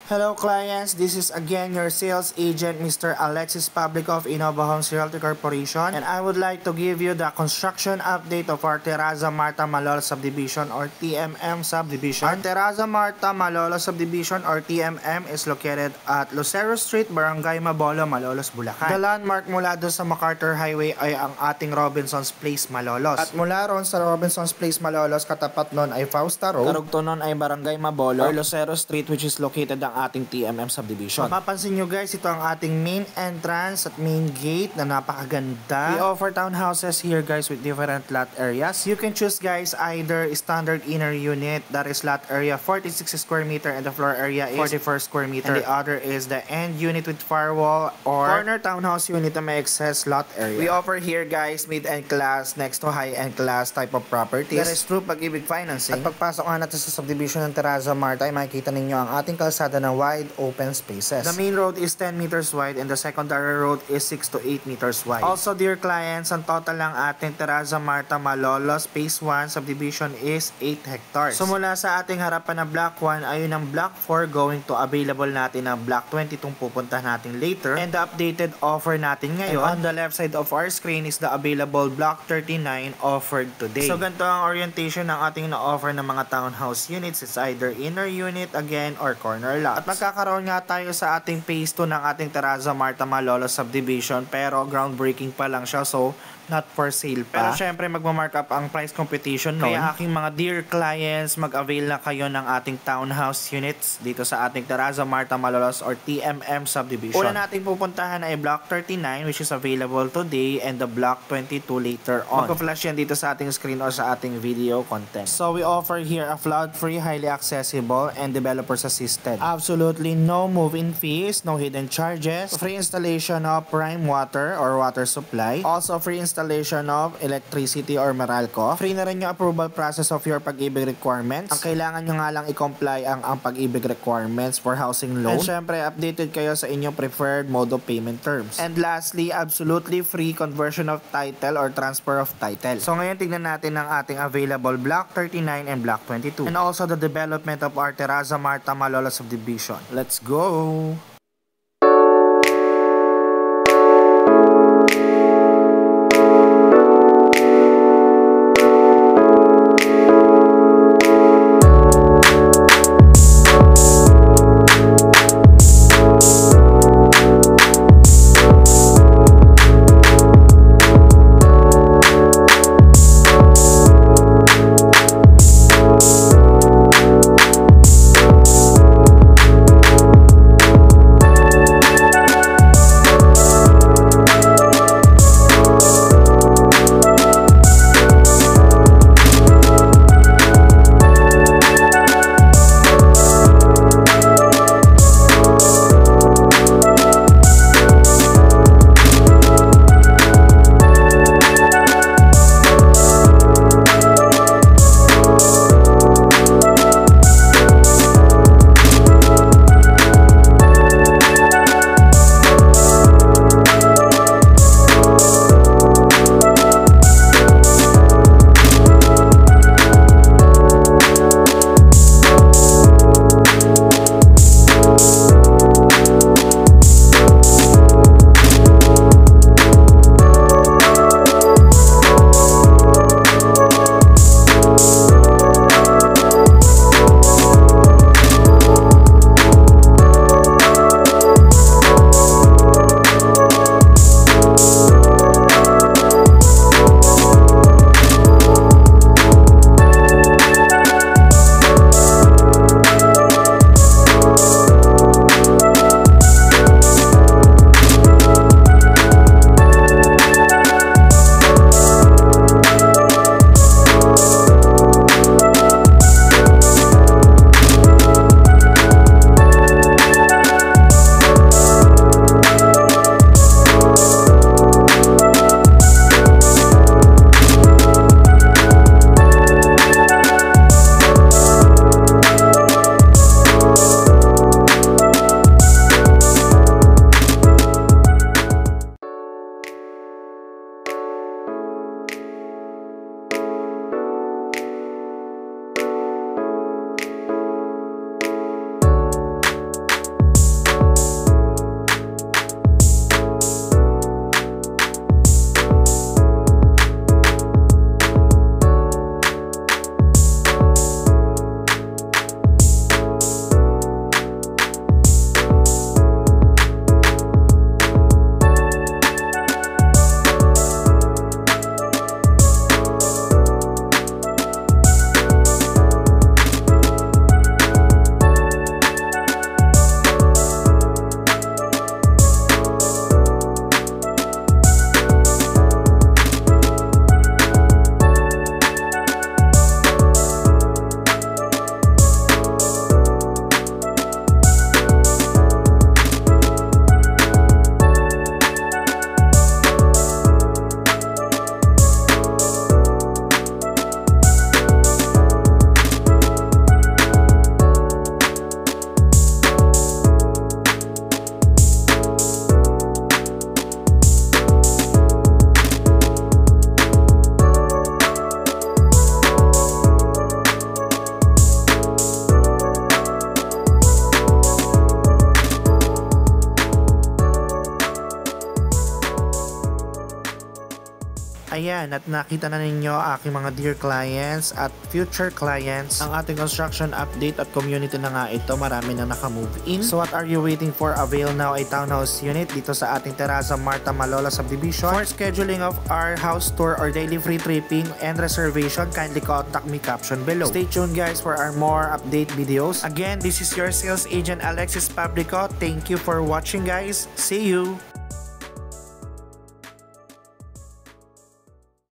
Hello clients, this is again your sales agent Mr. Alexis Pavlikov, Innova Homes Realty Corporation, and I would like to give you the construction update of our Terraza Marta Malolo Subdivision or TMM Subdivision. Our Terraza Marta Malolo Subdivision or TMM is located at Lucero Street, Barangay Mabolo, Malolos, Bulacan. The landmark mula doon sa MacArthur Highway ay ang ating Robinson's Place, Malolos. At mula ron sa Robinson's Place, Malolos, katapat nun ay Fausta Road. Karugto nun ay Barangay Mabolo or Lucero Street, which is located ang ating TMM subdivision. Mapapansin nyo guys, ito ang ating main entrance at main gate na napakaganda. We offer townhouses here guys with different lot areas. You can choose guys either standard inner unit, that is lot area 46 square meter and the floor area is 44 square meter. And the other is the end unit with firewall or corner townhouse unit na may excess lot area. We offer here guys mid-end class next to high-end class type of properties. That is through Pag-ibig Financing. At pagpasok nga natin sa subdivision ng Terraza Marta ay makikita ninyo ang ating kalsada na wide open spaces. The main road is 10 meters wide and the secondary road is 6 to 8 meters wide. Also dear clients, ang total ng ating Terraza Marta Malolos Phase 1 subdivision is 8 hectares. So mula sa ating harapan na Block 1 ayun ang Block 4 going to available natin ang Block 20 itong pupuntahan natin later, and the updated offer natin ngayon. And on the left side of our screen is the available Block 39 offered today. So ganito ang orientation ng ating na-offer ng mga townhouse units. It's either inner unit again or corner lot. At magkakaroon nga tayo sa ating phase 2 ng ating Terraza Marta Malolo Subdivision, pero groundbreaking pa lang siya, so not for sale pa. Pero syempre magmamark up ang price competition noon. Kaya aking mga dear clients, mag-avail na kayo ng ating townhouse units dito sa ating Terraza Marta Malolos or TMM Subdivision. Una nating pupuntahan ay Block 39 which is available today and the Block 22 later on. Magpa-flash yan dito sa ating screen or sa ating video content. So we offer here a flood-free, highly accessible, and developers assisted. Absolutely no move-in fees, no hidden charges, free installation of prime water or water supply, also free installation of electricity or Meralco. Free na rin yung approval process of your Pag-ibig requirements. Ang kailangan nyo nga lang i-comply ang Pag-ibig requirements for housing loan. And syempre, updated kayo sa inyong preferred mode of payment terms. And lastly, absolutely free conversion of title or transfer of title. So ngayon, tignan natin ang ating available Block 39 and Block 22. And also the development of our Terraza Marta Malolo Subdivision. Let's go! Ayan, at nakita na ninyo aking mga dear clients at future clients. Ang ating construction update at community na nga ito, marami na naka-move in. So what are you waiting for? Avail now a townhouse unit dito sa ating Terraza Marta Malolos subdivision. For scheduling of our house tour or daily free tripping and reservation, kindly contact me caption below. Stay tuned guys for our more update videos. Again, this is your sales agent Alexis Pablico. Thank you for watching guys. See you!